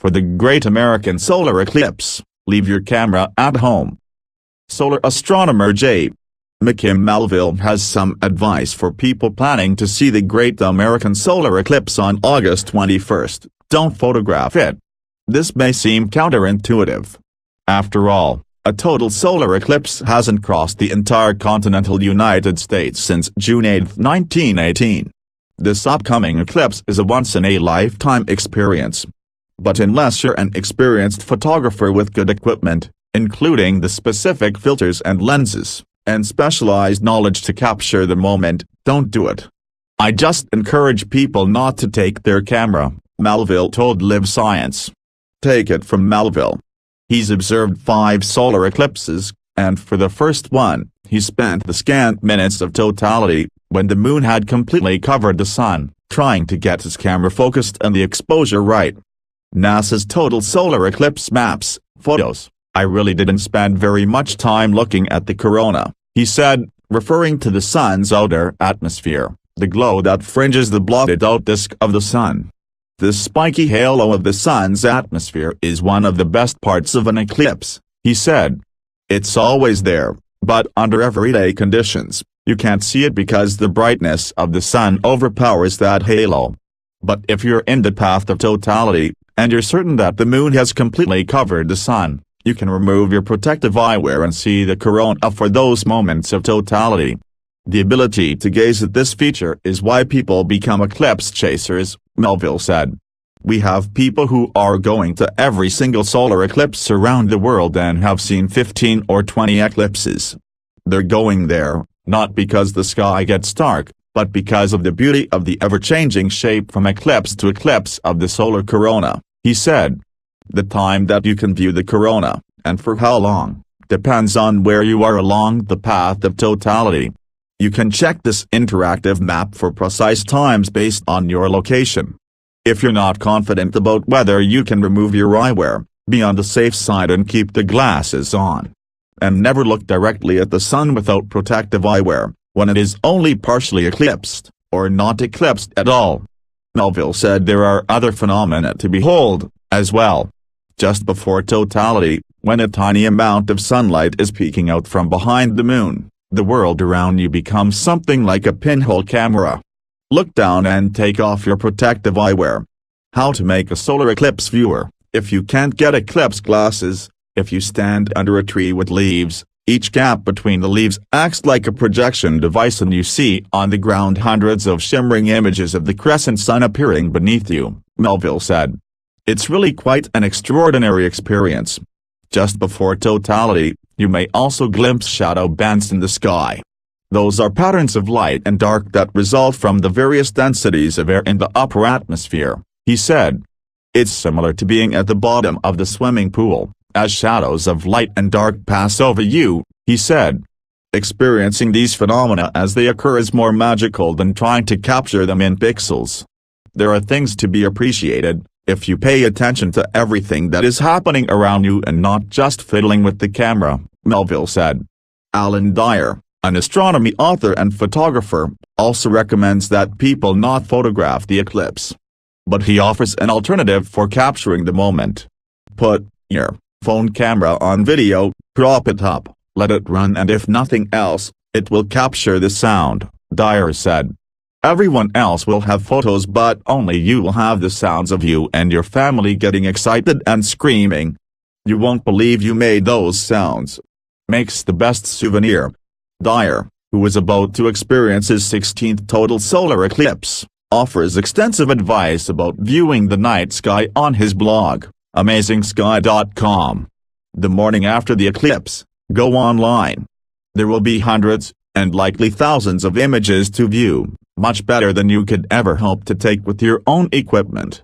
For the Great American Solar Eclipse, leave your camera at home. Solar astronomer J. McKim Melville has some advice for people planning to see the Great American Solar Eclipse on August 21st. Don't photograph it. This may seem counterintuitive. After all, a total solar eclipse hasn't crossed the entire continental United States since June 8, 1918. This upcoming eclipse is a once-in-a-lifetime experience. But unless you're an experienced photographer with good equipment, including the specific filters and lenses, and specialized knowledge to capture the moment, don't do it. I just encourage people not to take their camera, Melville told Live Science. Take it from Melville. He's observed 5 solar eclipses, and for the first one, he spent the scant minutes of totality, when the moon had completely covered the sun, trying to get his camera focused and the exposure right. NASA's total solar eclipse maps, photos. I really didn't spend very much time looking at the corona, he said, referring to the sun's outer atmosphere, the glow that fringes the blotted-out disk of the sun. The spiky halo of the sun's atmosphere is one of the best parts of an eclipse, he said. It's always there, but under everyday conditions, you can't see it because the brightness of the sun overpowers that halo. But if you're in the path of totality, and you're certain that the moon has completely covered the sun, you can remove your protective eyewear and see the corona for those moments of totality. The ability to gaze at this feature is why people become eclipse chasers, Melville said. We have people who are going to every single solar eclipse around the world and have seen 15 or 20 eclipses. They're going there, not because the sky gets dark, but because of the beauty of the ever-changing shape from eclipse to eclipse of the solar corona, he said. The time that you can view the corona, and for how long, depends on where you are along the path of totality. You can check this interactive map for precise times based on your location. If you're not confident about whether you can remove your eyewear, be on the safe side and keep the glasses on. And never look directly at the sun without protective eyewear, when it is only partially eclipsed, or not eclipsed at all. Melville said there are other phenomena to behold, as well. Just before totality, when a tiny amount of sunlight is peeking out from behind the moon, the world around you becomes something like a pinhole camera. Look down and take off your protective eyewear. How to make a solar eclipse viewer. If you can't get eclipse glasses, if you stand under a tree with leaves, each gap between the leaves acts like a projection device and you see on the ground hundreds of shimmering images of the crescent sun appearing beneath you, Melville said. It's really quite an extraordinary experience. Just before totality, you may also glimpse shadow bands in the sky. Those are patterns of light and dark that result from the various densities of air in the upper atmosphere, he said. It's similar to being at the bottom of the swimming pool, as shadows of light and dark pass over you, he said. Experiencing these phenomena as they occur is more magical than trying to capture them in pixels. There are things to be appreciated, if you pay attention to everything that is happening around you and not just fiddling with the camera, Melville said. Alan Dyer, an astronomy author and photographer, also recommends that people not photograph the eclipse. But he offers an alternative for capturing the moment. Put your phone camera on video, prop it up, let it run, and if nothing else, it will capture the sound, Dyer said. Everyone else will have photos, but only you will have the sounds of you and your family getting excited and screaming. You won't believe you made those sounds. Makes the best souvenir. Dyer, who is about to experience his 16th total solar eclipse, offers extensive advice about viewing the night sky on his blog, AmazingSky.com. The morning after the eclipse, go online. There will be hundreds, and likely thousands of images to view, much better than you could ever hope to take with your own equipment.